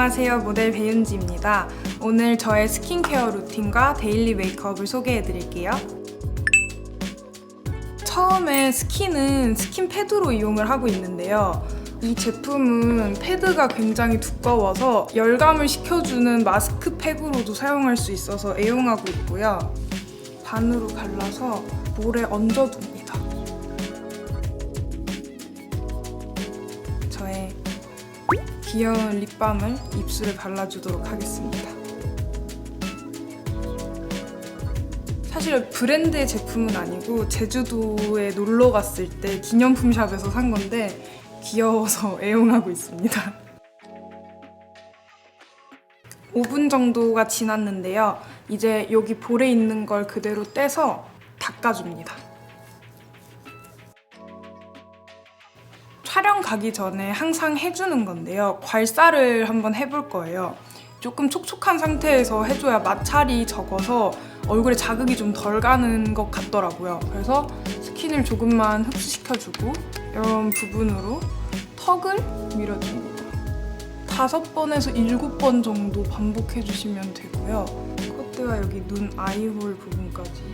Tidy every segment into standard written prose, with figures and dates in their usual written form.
안녕하세요, 모델 배윤지입니다. 오늘 저의 스킨케어 루틴과 데일리 메이크업을 소개해드릴게요. 처음에 스킨은 스킨 패드로 이용을 하고 있는데요. 이 제품은 패드가 굉장히 두꺼워서 열감을 식혀주는 마스크팩으로도 사용할 수 있어서 애용하고 있고요. 반으로 갈라서 볼에 얹어둡니다. 저의 귀여운 립밤을 입술에 발라주도록 하겠습니다. 사실 브랜드의 제품은 아니고 제주도에 놀러 갔을 때 기념품 샵에서 산 건데 귀여워서 애용하고 있습니다. 5분 정도가 지났는데요. 이제 여기 볼에 있는 걸 그대로 떼서 닦아줍니다. 촬영 가기 전에 항상 해주는 건데요. 괄사를 한번 해볼 거예요. 조금 촉촉한 상태에서 해줘야 마찰이 적어서 얼굴에 자극이 좀 덜 가는 것 같더라고요. 그래서 스킨을 조금만 흡수시켜주고 이런 부분으로 턱을 밀어줍니다. 5번에서 7번 정도 반복해주시면 되고요. 콧대와 여기 눈 아이홀 부분까지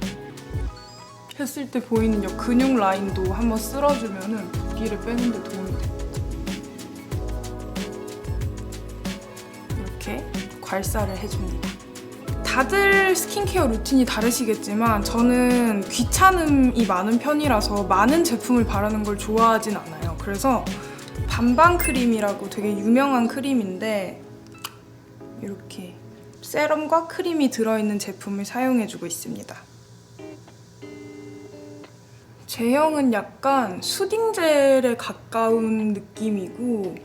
했을 때 보이는 이 근육 라인도 한번 쓸어주면 붓기를 빼는 데 도움이 됩니다. 이렇게 괄사를 해줍니다. 다들 스킨케어 루틴이 다르시겠지만 저는 귀찮음이 많은 편이라서 많은 제품을 바르는 걸 좋아하진 않아요. 그래서 반반 크림이라고 되게 유명한 크림인데 이렇게 세럼과 크림이 들어있는 제품을 사용해주고 있습니다. 제형은 약간 수딩젤에 가까운 느낌이고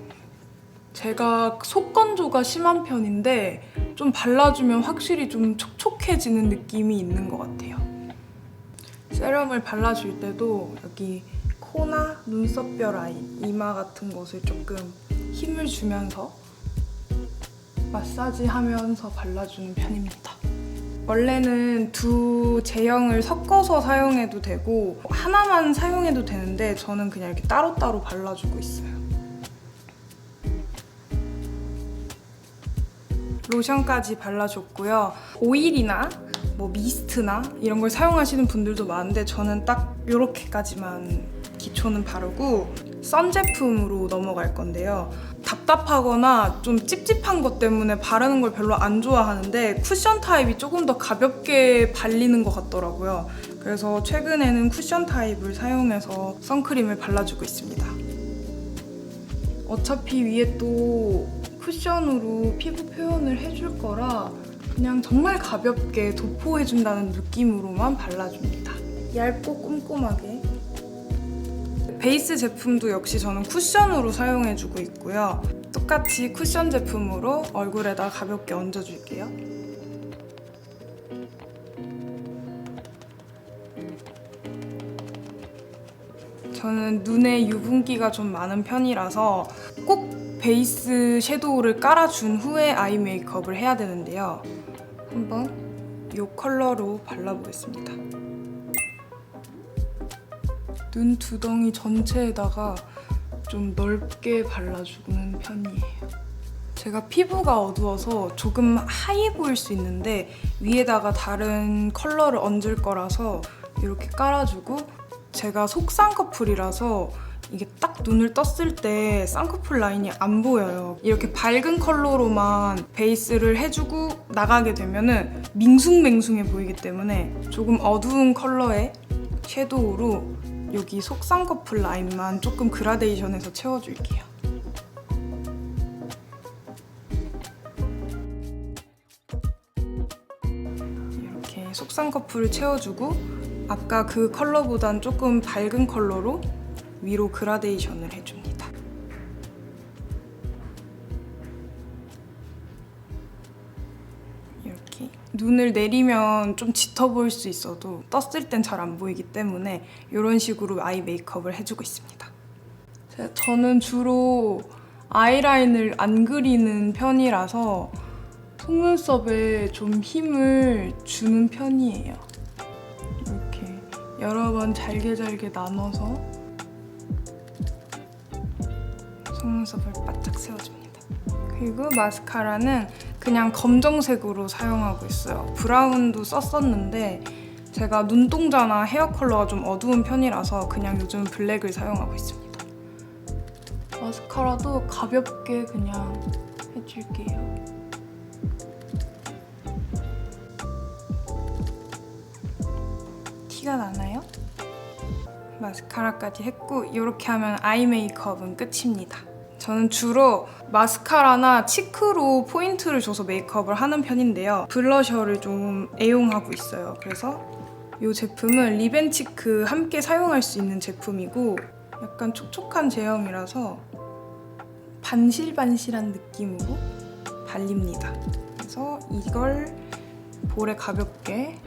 제가 속건조가 심한 편인데 좀 발라주면 확실히 좀 촉촉해지는 느낌이 있는 것 같아요. 세럼을 발라줄 때도 여기 코나 눈썹뼈 라인, 이마 같은 곳을 조금 힘을 주면서 마사지하면서 발라주는 편입니다. 원래는 두 제형을 섞어서 사용해도 되고 하나만 사용해도 되는데 저는 그냥 이렇게 따로따로 발라주고 있어요. 로션까지 발라줬고요. 오일이나 뭐 미스트나 이런 걸 사용하시는 분들도 많은데 저는 딱 이렇게까지만 기초는 바르고 선 제품으로 넘어갈 건데요. 답답하거나 좀 찝찝한 것 때문에 바르는 걸 별로 안 좋아하는데 쿠션 타입이 조금 더 가볍게 발리는 것 같더라고요. 그래서 최근에는 쿠션 타입을 사용해서 선크림을 발라주고 있습니다. 어차피 위에 또 쿠션으로 피부 표현을 해줄 거라 그냥 정말 가볍게 도포해준다는 느낌으로만 발라줍니다. 얇고 꼼꼼하게. 베이스 제품도 역시 저는 쿠션으로 사용해주고 있고요. 똑같이 쿠션 제품으로 얼굴에다 가볍게 얹어줄게요. 저는 눈에 유분기가 좀 많은 편이라서 꼭 베이스 섀도우를 깔아준 후에 아이 메이크업을 해야 되는데요. 한번 이 컬러로 발라보겠습니다. 눈 두덩이 전체에다가 좀 넓게 발라주는 편이에요. 제가 피부가 어두워서 조금 하얘 보일 수 있는데 위에다가 다른 컬러를 얹을 거라서 이렇게 깔아주고 제가 속 쌍꺼풀이라서 이게 딱 눈을 떴을 때 쌍꺼풀 라인이 안 보여요. 이렇게 밝은 컬러로만 베이스를 해주고 나가게 되면은 밍숭맹숭해 보이기 때문에 조금 어두운 컬러의 섀도우로 여기 속 쌍꺼풀 라인만 조금 그라데이션해서 채워줄게요. 이렇게 속 쌍꺼풀을 채워주고 아까 그 컬러보단 조금 밝은 컬러로 위로 그라데이션을 해줍니다. 이렇게 눈을 내리면 좀 짙어 보일 수 있어도 떴을 땐 잘 안 보이기 때문에 이런 식으로 아이 메이크업을 해주고 있습니다. 저는 주로 아이라인을 안 그리는 편이라서 속눈썹에 좀 힘을 주는 편이에요. 이렇게 여러 번 잘게 나눠서 속눈썹을 바짝 세워줍니다. 그리고 마스카라는 그냥 검정색으로 사용하고 있어요. 브라운도 썼었는데 제가 눈동자나 헤어 컬러가 좀 어두운 편이라서 그냥 요즘 블랙을 사용하고 있습니다. 마스카라도 가볍게 그냥 해줄게요. 티가 나나요? 마스카라까지 했고 이렇게 하면 아이 메이크업은 끝입니다. 저는 주로 마스카라나 치크로 포인트를 줘서 메이크업을 하는 편인데요. 블러셔를 좀 애용하고 있어요. 그래서 이 제품은 립 앤 치크 함께 사용할 수 있는 제품이고 약간 촉촉한 제형이라서 반실반실한 느낌으로 발립니다. 그래서 이걸 볼에 가볍게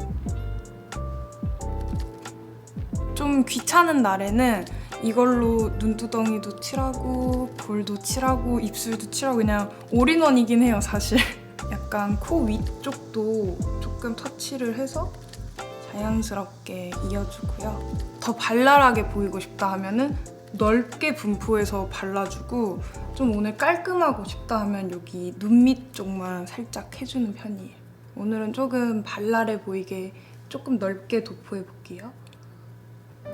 좀 귀찮은 날에는 이걸로 눈두덩이도 칠하고 볼도 칠하고 입술도 칠하고 그냥 올인원이긴 해요 사실. 약간 코 위쪽도 조금 터치를 해서 자연스럽게 이어주고요. 더 발랄하게 보이고 싶다 하면은 넓게 분포해서 발라주고 좀 오늘 깔끔하고 싶다 하면 여기 눈 밑 쪽만 살짝 해주는 편이에요. 오늘은 조금 발랄해 보이게 조금 넓게 도포해볼게요.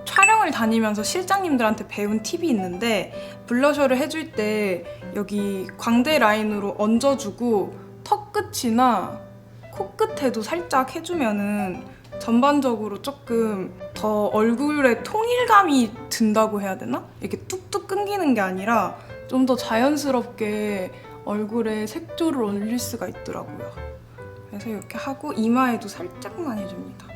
촬영을 다니면서 실장님들한테 배운 팁이 있는데 블러셔를 해줄 때 여기 광대 라인으로 얹어주고 턱 끝이나 코끝에도 살짝 해주면은 전반적으로 조금 더 얼굴에 통일감이 든다고 해야 되나? 이렇게 뚝뚝 끊기는 게 아니라 좀 더 자연스럽게 얼굴에 색조를 올릴 수가 있더라고요. 그래서 이렇게 하고 이마에도 살짝만 해줍니다.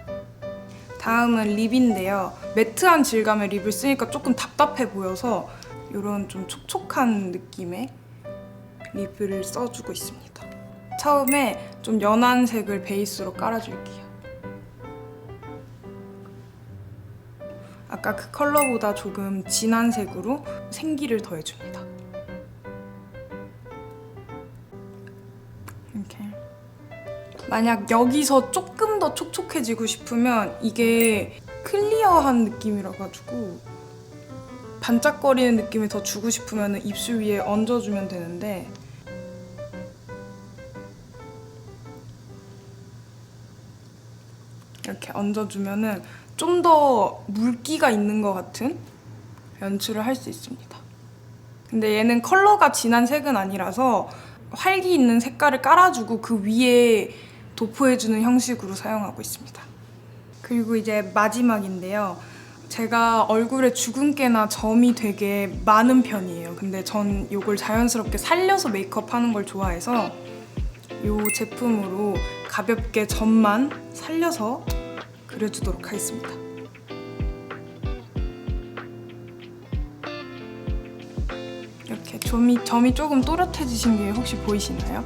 다음은 립인데요. 매트한 질감의 립을 쓰니까 조금 답답해 보여서 이런 좀 촉촉한 느낌의 립을 써주고 있습니다. 처음에 좀 연한 색을 베이스로 깔아줄게요. 아까 그 컬러보다 조금 진한 색으로 생기를 더해줍니다. 이렇게. 만약 여기서 조금 더 촉촉해지고 싶으면 이게 클리어한 느낌이라 가지고 반짝거리는 느낌을 더 주고 싶으면 입술 위에 얹어주면 되는데 이렇게 얹어주면 좀 더 물기가 있는 것 같은 연출을 할 수 있습니다. 근데 얘는 컬러가 진한 색은 아니라서 활기 있는 색깔을 깔아주고 그 위에 도포해주는 형식으로 사용하고 있습니다. 그리고 이제 마지막인데요. 제가 얼굴에 주근깨나 점이 되게 많은 편이에요. 근데 전 이걸 자연스럽게 살려서 메이크업하는 걸 좋아해서 이 제품으로 가볍게 점만 살려서 그려주도록 하겠습니다. 이렇게 점이 조금 또렷해지신 게 혹시 보이시나요?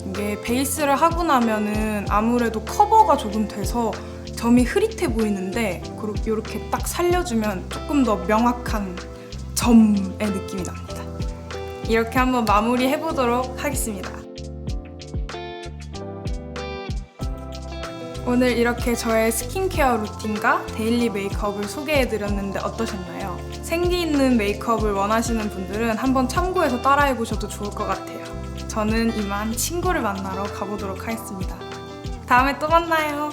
이게 베이스를 하고 나면은 아무래도 커버가 조금 돼서 점이 흐릿해 보이는데 이렇게 딱 살려주면 조금 더 명확한 점의 느낌이 납니다. 이렇게 한번 마무리 해보도록 하겠습니다. 오늘 이렇게 저의 스킨케어 루틴과 데일리 메이크업을 소개해드렸는데 어떠셨나요? 생기 있는 메이크업을 원하시는 분들은 한번 참고해서 따라해보셔도 좋을 것 같아요. 저는 이만 친구를 만나러 가보도록 하겠습니다. 다음에 또 만나요.